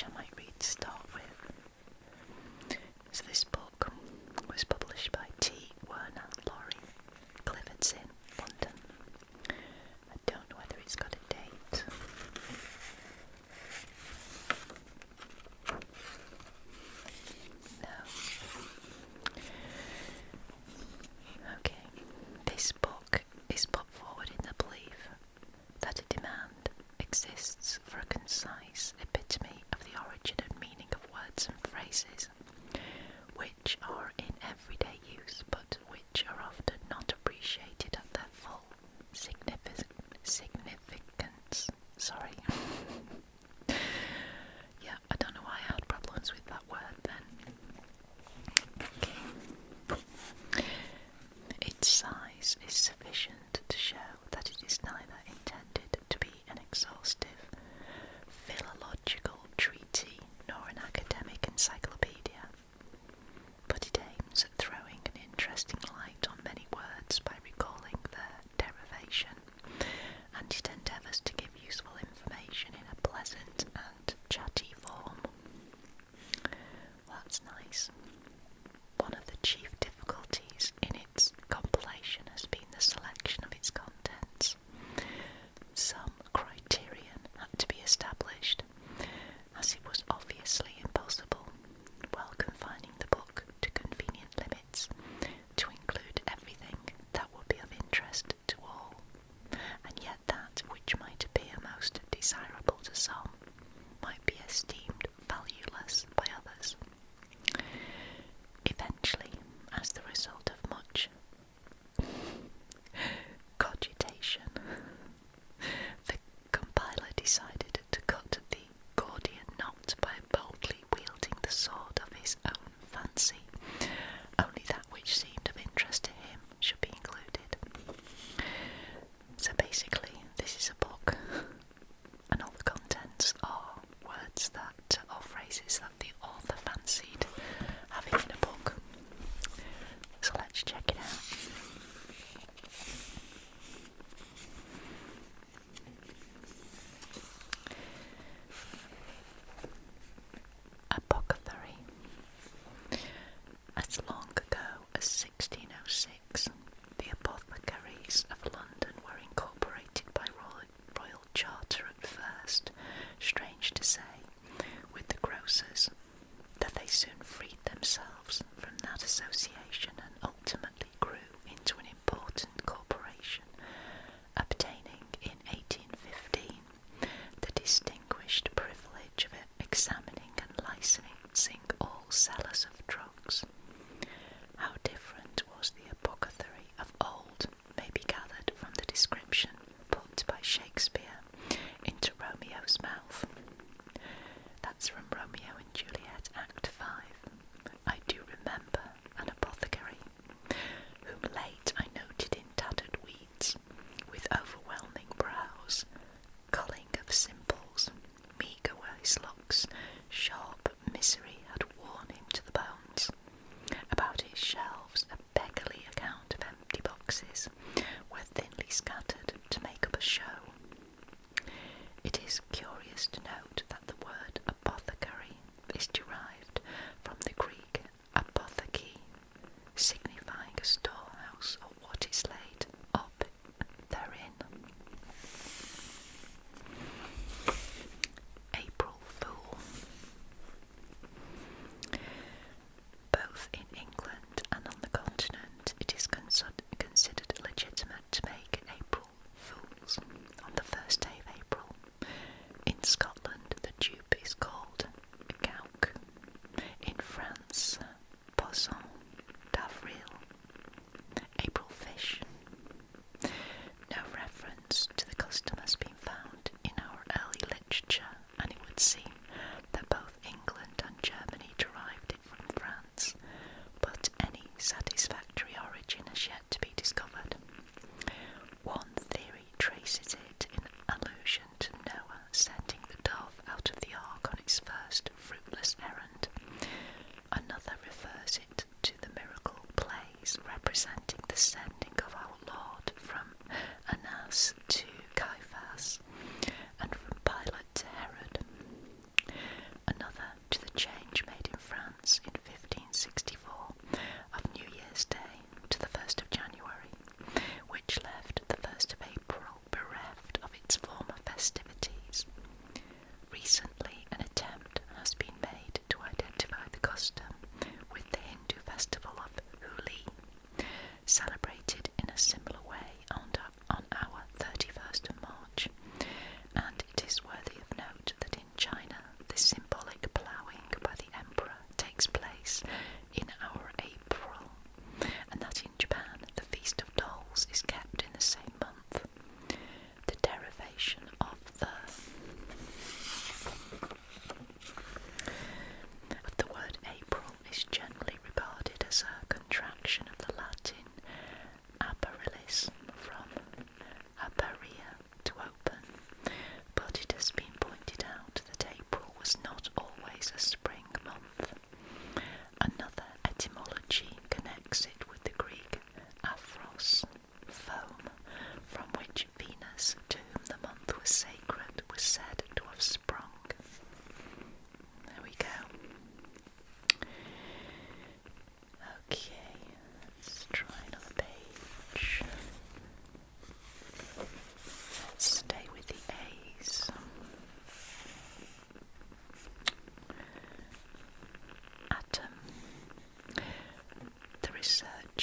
which I might read to start with. So this book was published by T. Werner Laurie, Clifford's Inn, London. I don't know whether it's got a date. No. Okay, this book is put forward in the belief that a demand exists for a concise epitome of the origin and meaning of words and phrases, which are in everyday use but which are often not appreciated at their full significance. Sorry. Yeah, I don't know why I had problems with that word then. Okay. Its size is sufficient to show that it is neither intended to be an exhaustive philological treatise nor an academic encyclopedia, but it aims at throwing an interesting light on many words by recalling their derivation, and it endeavours to give useful information in a pleasant and chatty form. Well, that's nice. One of the chief difficulties in its compilation has been the selection of its contents. Some criterion had to be established, as it was obviously impossible, while confining the book to convenient limits, to include everything that would be of interest to all, and yet that which might appear most desirable to some might be esteemed valueless by others. Eventually, as the result of much cogitation, the compiler decided to cut the Gordian knot by boldly wielding the sword of his own fancy. Only that which seemed of interest to him should be included. So basically, this is a book, and all the contents are words that, or phrases that the author fancied having in a book. So let's check it out. Apothecary. As long ago as 1606, the apothecaries of London were incorporated by royal charter at first, strange to say, with the grocers, that they soon freed themselves from that association and ultimately grew into an important corporation, obtaining in 1815 the distinguished privilege of examining and licensing all sellers of drugs. How different was the apothecary of old may be gathered from the description put by Shakespeare into Romeo's mouth. That's from Romeo and Juliet, Act 5. I do remember an apothecary, whom late I noted in tattered weeds, with overwhelming brows, culling of simples, meagre were his looks, sharp misery had worn him to the bones. About his shelves a beggarly account of empty boxes were thinly scattered to make up a show. It is curious to note that the word apothecary is derived from the Greek apotheke, signifying a storehouse or what is laid up therein. April Fool. Both in England and on the continent, it is considered legitimate to make April Fools on the first day of April. In Scotland,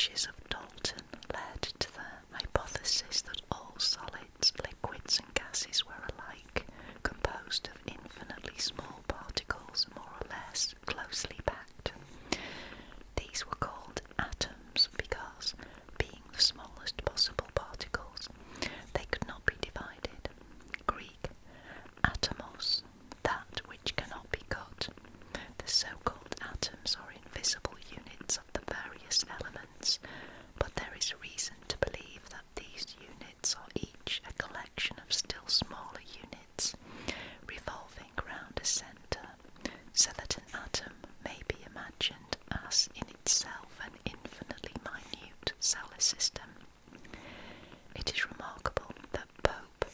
witches of Dalton led to the hypothesis that all solids, liquids and gases were alike, composed of infinitely small particles more or less closely packed. These were called atoms because, being the smallest possible particles, they could not be divided. Greek atomos, that which cannot be cut. The so-called atoms are invisible units of the various elements, but there is reason to believe that these units are each a collection of still smaller units, revolving round a centre, so that an atom may be imagined as in itself an infinitely minute solar system. It is remarkable that Pope,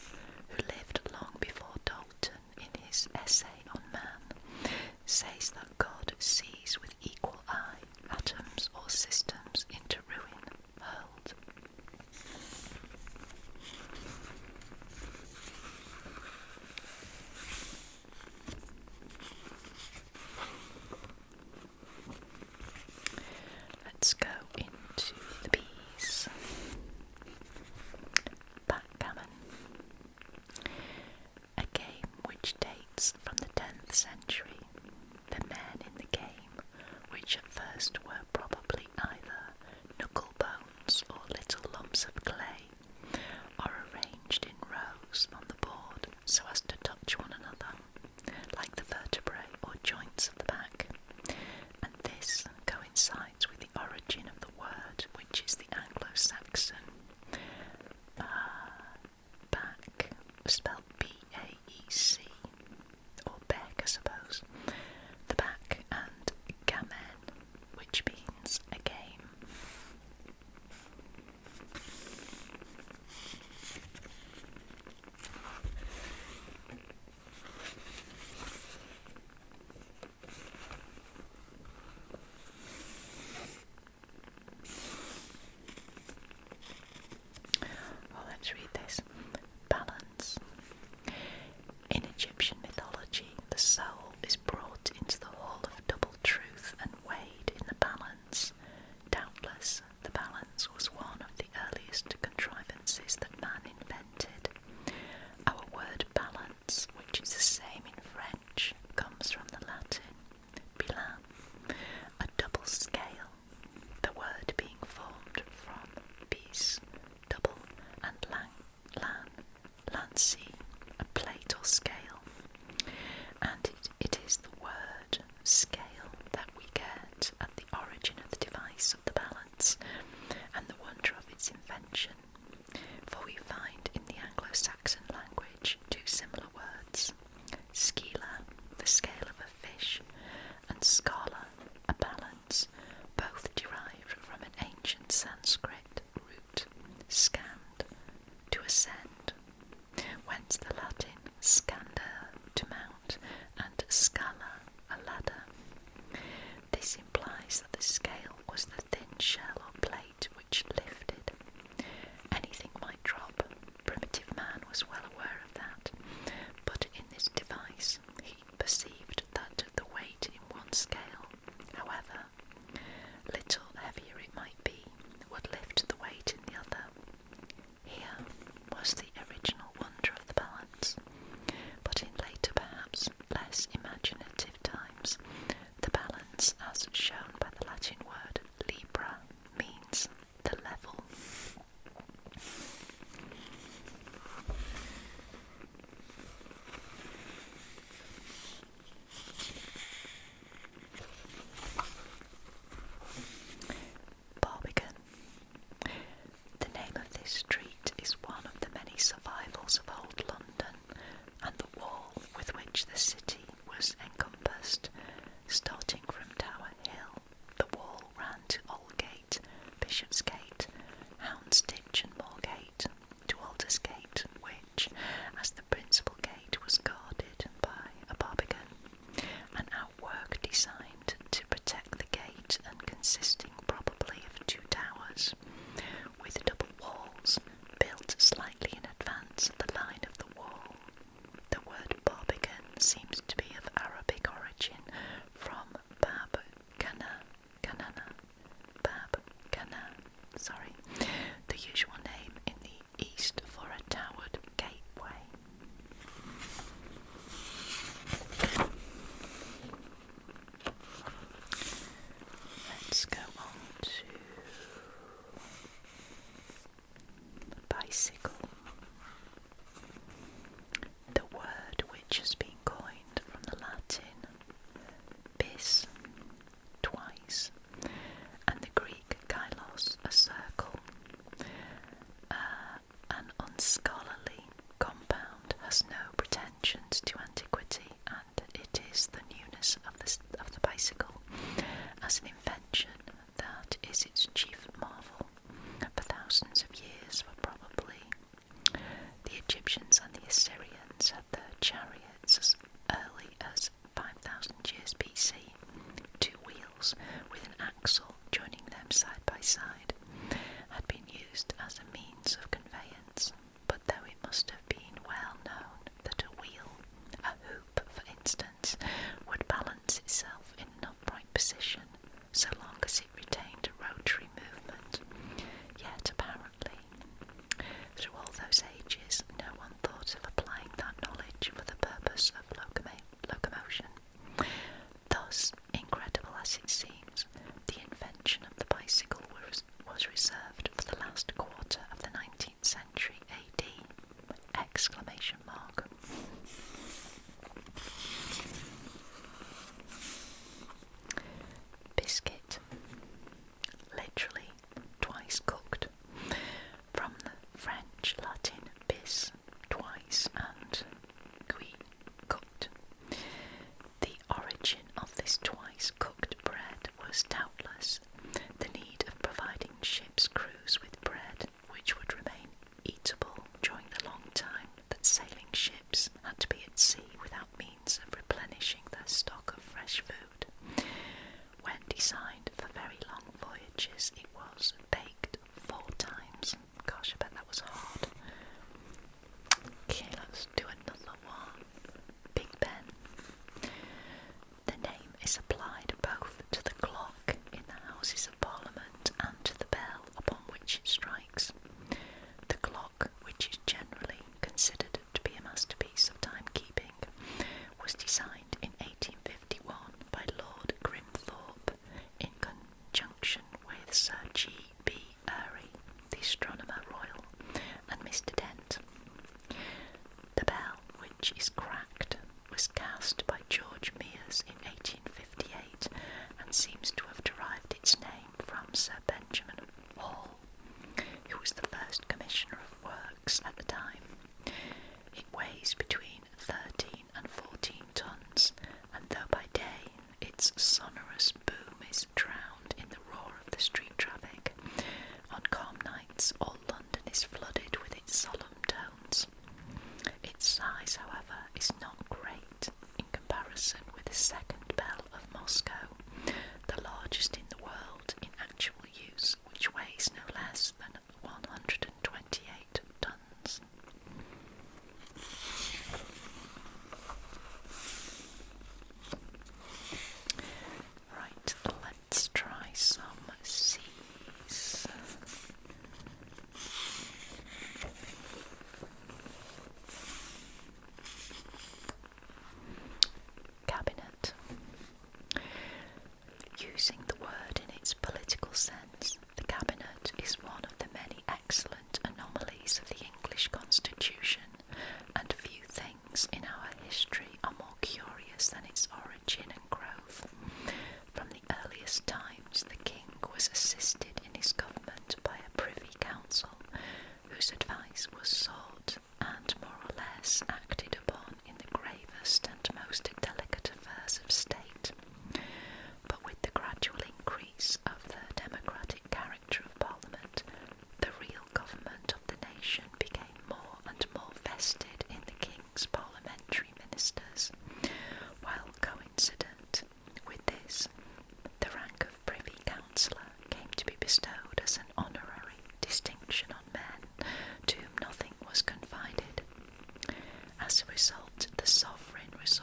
who lived long before Dalton, in his essay on man, says that God sees with equal eye atoms or systems into ruin hurled. Let's go into the bees. Backgammon. A game which dates from the 10th century. The men in the game, which at first were probably either knuckle bones or little lumps of clay, are arranged in rows on the board so as to touch one another, like the vertebrae or joints of the back, and this coincides with the origin of the word, which is the Anglo-Saxon back, spelled B-A-E-C, or beck, I suppose, the back, and gamen, which means a game. Well, let's read this. Balance. In Egyptian mythology, the soul is brought into the hall of double truth and weighed in the balance. Doubtless, the balance was one of the earliest contrivances that man invented. Our word balance, which is the same in French, comes from the Latin bilan, a double scale, the word being formed from bis, double, and lancy, a plate or scale. And it is the word scale that we get at the origin of the device of the balance and the wonder of its invention, for we find in the Anglo-Saxon language two similar words, scala, the scale of a fish, and scala, a balance, both derived from an ancient Sanskrit root, scand, to ascend, whence the Latin scander, to mount, and scala, a ladder. This implies that the scale was the thin shell or plate which lifted. Anything might drop. Primitive man was well aware of that, but in this device he perceived that the weight in one scale, however little heavier it might be, would lift the weight in the other. Here was the original wonder of the balance, but in later, perhaps less imaginative times, the balance, as shown by the Latin word libra, means the level. Barbican. The name of this street is one of the many survivals of old London, and the wall with which the city was encompassed, starting from Tower Hill, the wall ran to Aldgate, Bishopsgate, Houndsditch and Moorgate, to Aldersgate, which, as the principal gate, was guarded by a barbican, an outwork designed to protect the gate and consisting probably of two towers, with double walls built slightly in advance of the line of the wall. The word barbican seems to be of Arabic origin, from bab kana, kanana, bab kana, which has been coined from the Latin bis, twice, and the Greek kailos, a circle. An unscholarly compound has no pretensions to antiquity, and it is the newness of the bicycle as an invention that is its chief marvel. For thousands of years, for probably the Egyptians and the Assyrians had their chariots as early as 5,000 years BC, 2 wheels with an axle joining them side by side, had been used as a means of conveyance. But though it must have been well known that a wheel, a hoop for instance, would balance itself in an upright position so long as it retained a rotary movement, yet apparently through all those ages no one thought of applying that knowledge for the purpose of locomotion. Thus, incredible as it seems, the invention of the bicycle was reserved for the last quarter of the 19th century AD! Exclamation mark. Biscuit, literally twice cooked, from the French Latin bis, twice, and cuit, cooked. The origin of this twice cooked bread was doubtless the need of providing ship's crews with bread which would remain eatable during the long time that sailing ships had to be at sea without means of replenishing their stock of fresh food. When designed for very long voyages, it was baked 4 times. Gosh, I bet that was hard. Okay, let's do another one. Big Ben. The name is applied both to the clock in the Houses of Parliament and to the bell upon which it strikes. The clock, which is generally considered to be a masterpiece of timekeeping, was designed in 1851 by Lord Grimthorpe in conjunction with Sir G. B. Airy, the Astronomer Royal, and Mr. Dent. The bell, which is cracked, was cast by George Mears in 1858 and seems to have derived its name from Sir Benjamin Hall, who was the first Commissioner of Works at the time. It weighs between 13 and 14 tons, and though by day its sonorous boom is drowned in the roar of the street traffic, on calm nights all London is flooded with its solemn tones. Its size, however, is not great in comparison with the second bell of Moscow, the largest in the world in actual use, which weighs no less than 128 tons. Right, let's try some C's. Cabinet. Using the word in its political sense, the Cabinet is one of the many excellent anomalies of the English Constitution, and few things in our history are more curious than its origin and growth. From the earliest times, the king was assisted in his government by a privy council, whose advice was sought and more or less acted upon in the gravest and most delicate affairs of state. But with the gradual increase of the democratic character of Parliament, the real government of the nation became more and more vested in the king's parliamentary ministers, while coincident with this, the rank of Privy Councillor came to be bestowed as an honorary distinction on men to whom nothing was confided. As a result, the sovereign was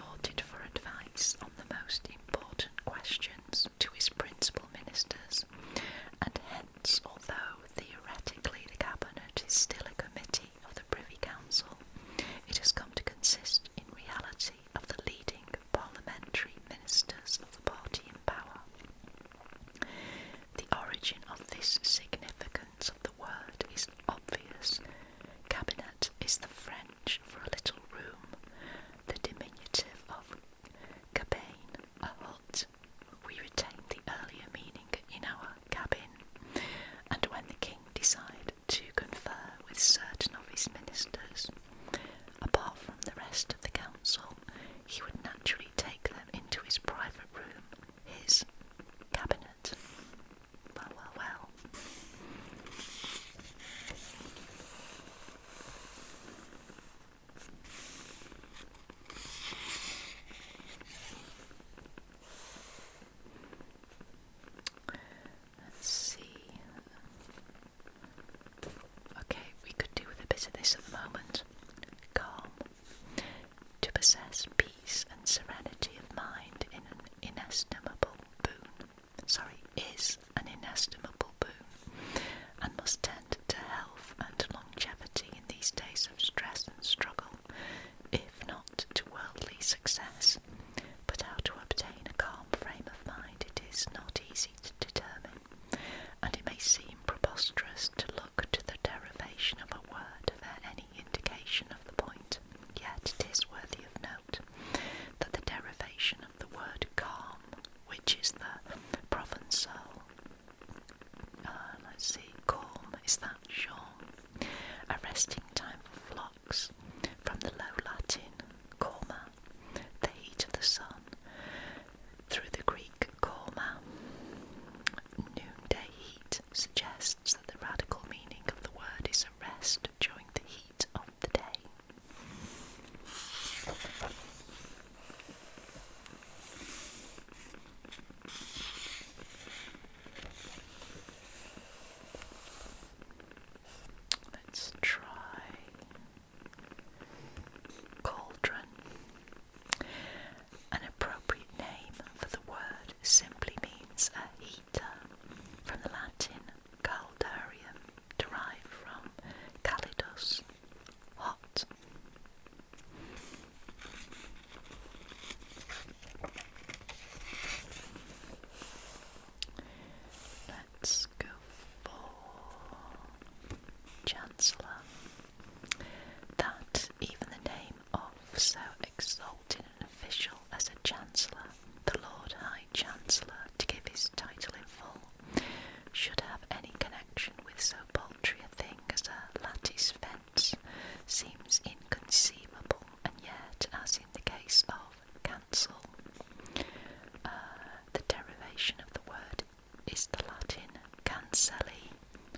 success, but how to obtain a calm frame of mind it is not easy to determine, and it may seem preposterous to look to the derivation of a word for any indication of the point, yet it is worthy of note that the derivation of the word calm, which is the Provençal, calm is that calm, a resting time for flocks, from the Low Latin corma, the heat of the sun, through the Greek corma, noonday heat, suggests that the radical meaning of the word is a rest during the heat of the day. Let's try cauldron. An appropriate name for the word simply means a heater, from the Latin caldarium, derived from calidus, hot. Let's go for Chancellor. That even the name of so exalted an official as a Chancellor, the Lord High Chancellor, to give his title in full, should have any connection with so paltry a thing as a lattice fence, seems inconceivable, and yet, as in the case of cancel, the derivation of the word is the Latin cancelli,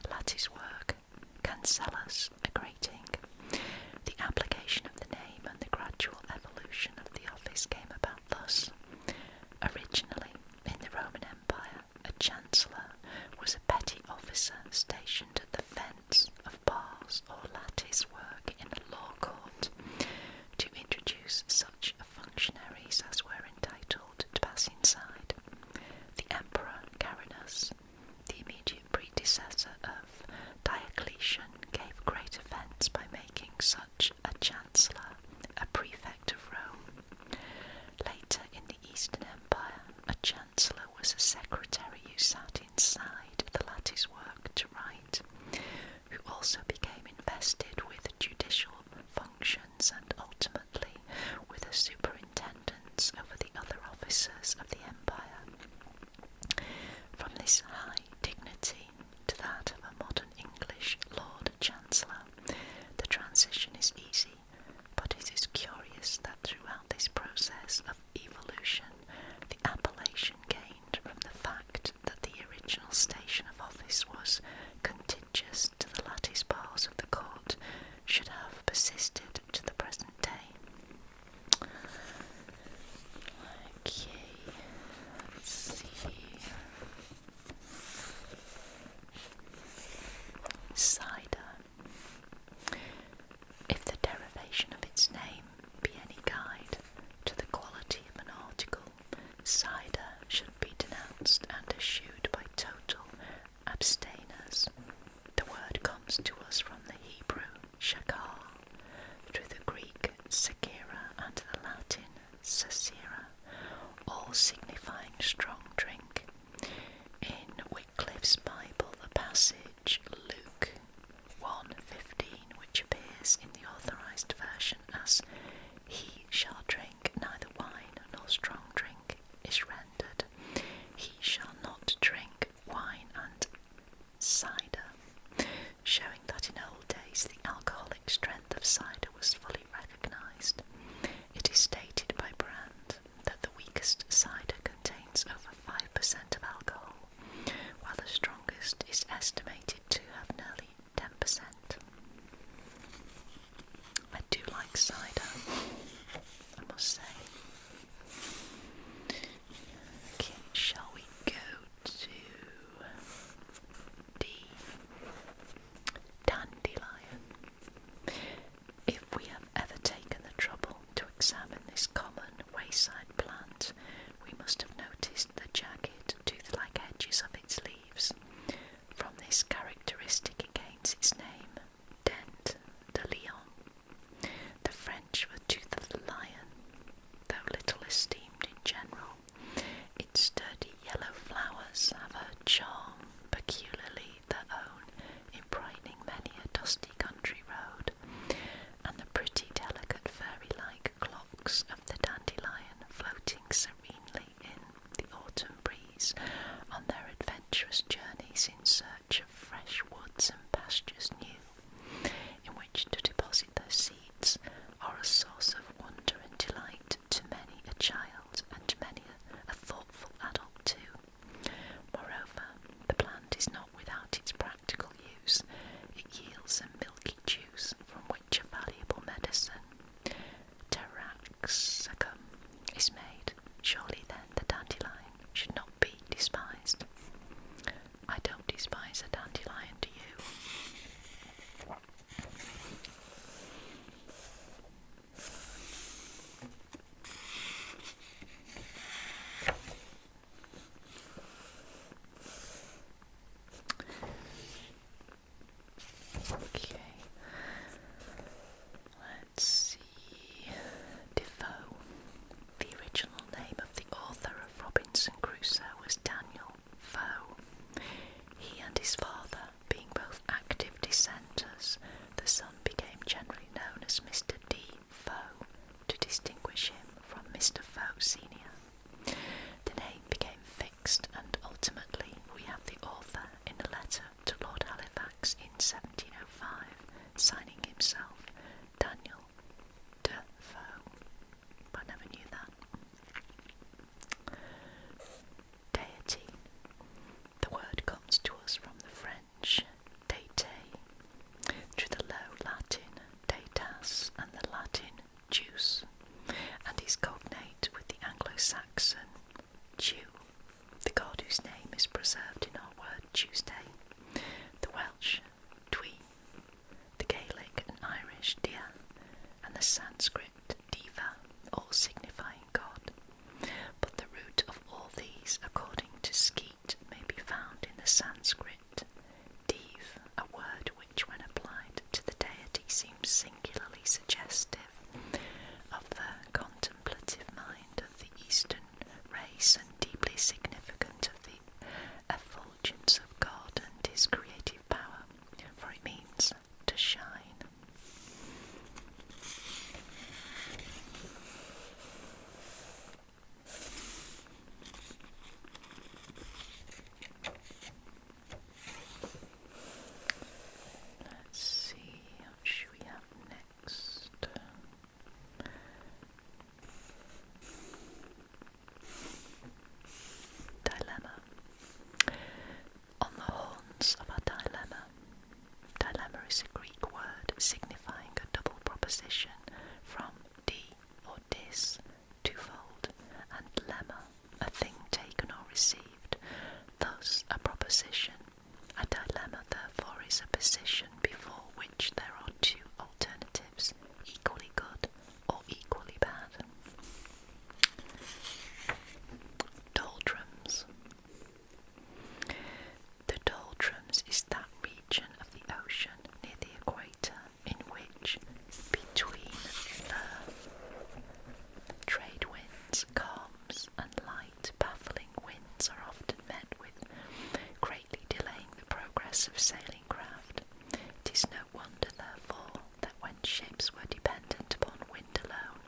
lattice work, cancellus, a grating. The application of the name and the gradual evolution of the office came about thus. Originally, in the Roman Empire, a chancellor was a petty officer stationed at the fence of bars or lattice work in a law court, to introduce such functionaries as were entitled to pass inside. The Emperor Carinus, the immediate predecessor of Diocletian, gave great offence by making such a chancellor a prefect of Rome. Later in the Eastern Empire, a chancellor was a secretary who sat inside the lattice work to write, who also became invested with judicial functions and ultimately with a superintendence over the other officers of the empire. From this high dignity to that of a modern English Lord Chancellor, the transition is easy, but it is curious that throughout this process of evolution, the appellation gained from the fact that the original station of office was contiguous to the lattice bars of the court should have persisted to the present day. Okay, let's see. Cider. If the derivation of its name be any guide to the quality of an article, cider should be denounced and eschewed by total abstainers. The word comes to us from the Hebrew shakar, through the Greek sakira and the Latin sasira, all signifying strong drink. In Wycliffe's Bible, the passage Luke 1:15, which appears in the authorised version as "He shall drink neither wine nor strong drink," is rendered, "He shall not drink wine and cider," showing that in old days the alcoholic strength of cider was fully recognised. It is stated by Brand that the weakest cider contains over 5% of alcohol, while the strongest is estimated to have nearly 10%. I do like cider, I must say. Okay, shall we go to D? Dandelion. If we have ever taken the trouble to examine this common wayside plant, we must have noticed the jagged, tooth-like edges of its leaves. From this characteristic it gains its name, Dandelion, the French for tooth of the lion. esteemed in general. Its sturdy yellow flowers have a charm peculiarly their own in brightening many a dusty country road, and the pretty delicate fairy-like clocks of the dandelion floating serenely in the autumn breeze on their adventurous journeys in search of fresh woods and pastures new, in which to deposit their seeds, are a source of wonder and delight to many a child and to many a thoughtful adult too. Moreover, the plant is not without its practical use. It yields a milky juice from which a valuable medicine, taraxacum, is made. Surely then the dandelion should not be despised. I don't despise a dandelion, do you? Okay, let's see. Defoe. The original name of the author of Robinson Crusoe was Daniel Foe. He and his father being both active dissenters, the son became generally known as Mr. D. Foe, to distinguish him from Mr. Foe Senior. The name became fixed, and ultimately we have the author in a letter to Lord Halifax in 1705, signing himself Daniel Defoe. I never knew that. Deity. The word comes to us from the French deite, through the Low Latin deitas and the Latin juice, and is cognate with the Anglo-Saxon Jew, the god whose name is preserved in our word Tuesday, the Welsh Dwi, the Gaelic and Irish Dia, and the Sanskrit Diva, all signifying God. But the root of all these, according to Skeat, may be found in the Sanskrit Div, a word which, when applied to the deity, seems singularly suggestive of the contemplative mind of the Eastern race, and deeply significant of the effulgence of God and his creative power, for it means to shine. Let's see, what should we have next? Dilemma. On the horns of a dilemma. Dilemma is a Greek word signifying a double proposition from di or dis, twofold, and lemma, a thing taken or received. Thus, a proposition. A dilemma, therefore, is a position before which there are two alternatives, equally good or equally bad. Doldrums. The doldrums is that region of the ocean near the equator in which, between the trade winds, calms, and light, baffling winds are often met with, greatly delaying the progress of sailing craft. It is no wonder, therefore, that when ships were dependent upon wind alone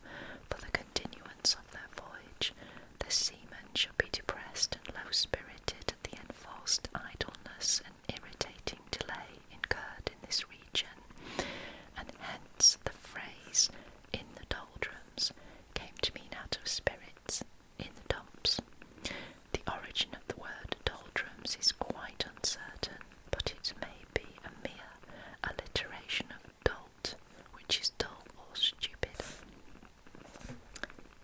for the continuance of their voyage, the seamen should be depressed and low-spirited at the enforced idleness and irritating delay incurred in this region, and hence the phrase "in the doldrums" came to mean out of spirits, in the dumps. The origin of the word doldrums is quite uncertain, but it may be a mere alliteration of dolt, which is dull or stupid.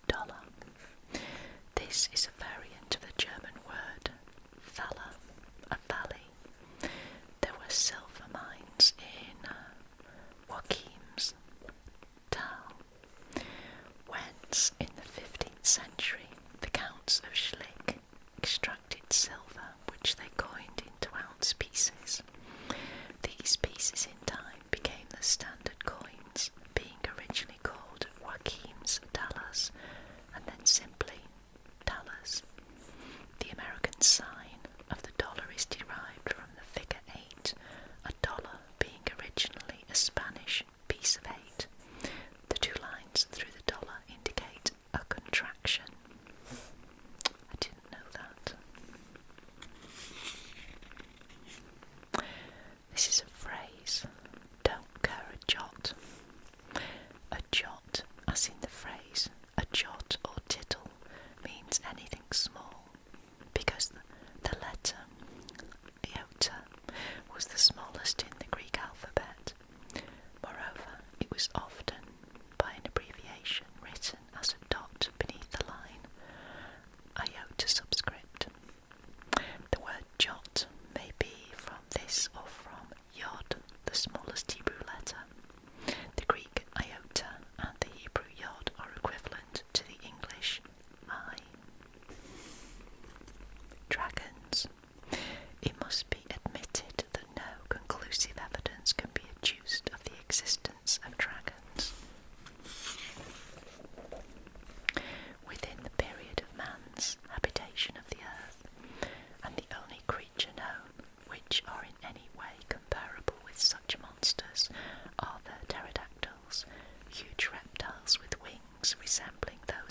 Dollar. This is a variant of the German word Thaler, a valley. There were silver mines in Joachim's Tal, whence in the 15th century the Counts of Schlick extracted silver, which they coined into ounce pieces. These pieces in time became the standard coins, being originally called Joachim's thalers, and then simply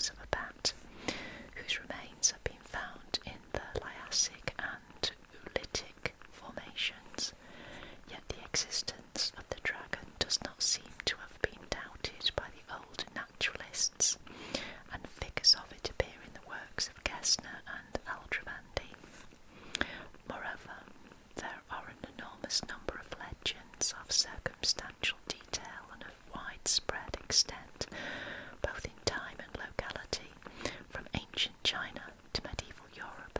those of a bat, whose remains have been found in the Liassic and Oolitic formations, yet the existence of the dragon does not seem to have been doubted by the old naturalists, and figures of it appear in the works of Gesner and Aldrovandi. Moreover, there are an enormous number of legends of circumstantial detail and of widespread extent, both in time and locality, from ancient China to medieval Europe,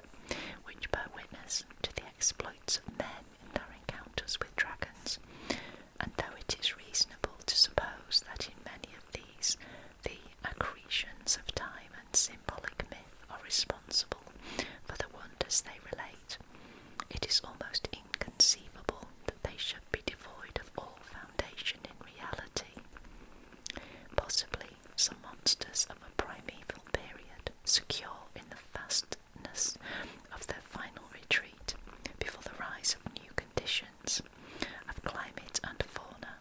which bear witness to the exploits of men in their encounters with dragons, and though it is reasonable to suppose that in many of these the accretions of time and symbolic myth are responsible for the wonders they relate, it is almost inconceivable that they should be devoid of all foundation in reality. Possibly some monsters of a primeval period, secure in the fastness of their final retreat before the rise of new conditions of climate and fauna,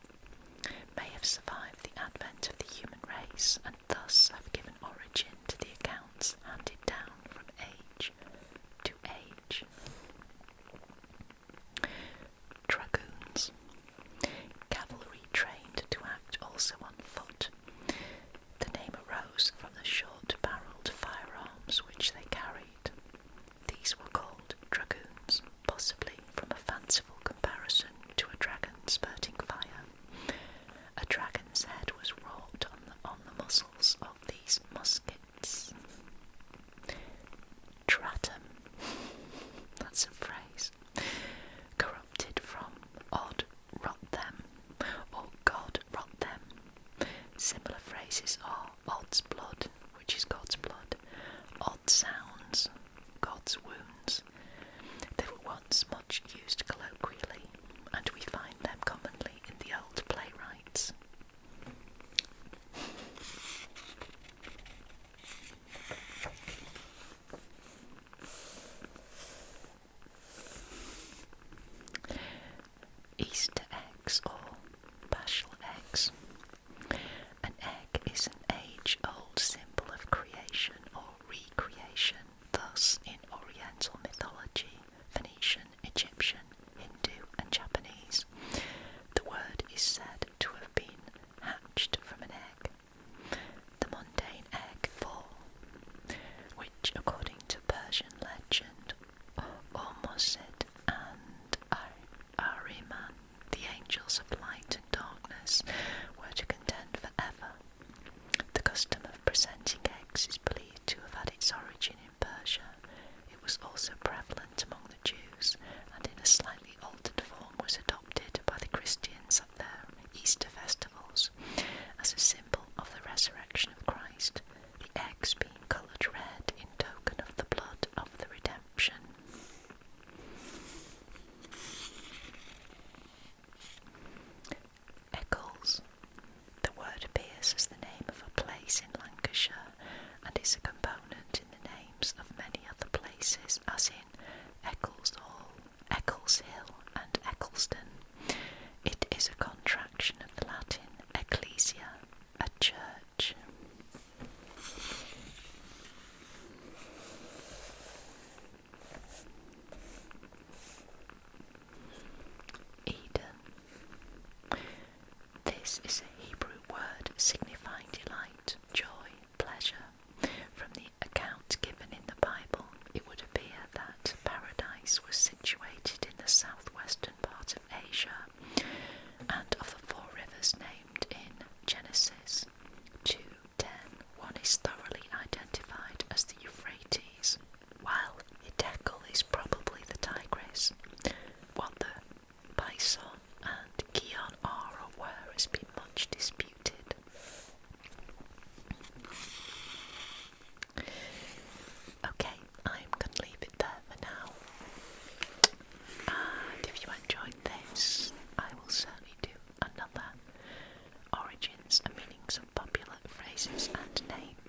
may have survived the advent of the human race and thus have given origin to the accounts handed down from age to age. Dragoons. Cavalry trained to act also on foot. The name arose from the short-barrelled firearms which they carried. These were called dragoons, possibly from a fanciful comparison to a dragon spurting fire. A dragon's head was wrought on the muzzles of these muskets. Tratum. That's a phrase. Corrupted from odd rot them, or God rot them. Similar phrases are odd's blood, which is God's blood, odd sounds, God's wounds. They were once much used colloquially, and we find them commonly in the old playwrights. Easter eggs or bashal eggs. An egg is an age-old symbol of creation or recreation, thus in Oriental mythology, Phoenician, Egyptian, Hindu and Japanese, the word is said to have been hatched from an egg. The mundane egg fall, which according to Persian legend, Ormuzid and Ahriman, the angels of light and darkness, were to contend forever. The custom of presenting eggs is believed to have had its origin in Persia. It was also prevalent among the Jews, and in a slightly altered form was adopted by the Christians at their Easter festivals as a symbol of the resurrection of Christ, the eggs being coloured red in token of the blood of the redemption. Eccles. The word appears as the name of a place in Lancashire and is a component in the names of many other places, as in Eccles Hall, Eccles Hill and Eccleston. It is a contraction of the Latin ecclesia, a church. Eden. This is a Hebrew word signifying delight, joy, pleasure. From the account given in the Bible, it would appear that paradise was situated in the southwestern part of Asia, and of the four rivers named in Genesis 2:10, one is thoroughly identified as the Euphrates, while Hiddekel is probably the Tigris. What the Pison and Gihon are or were has been much disputed. Okay, I'm going to leave it there for now. And if you enjoyed this, I will certainly do another origins and meanings of popular phrases and names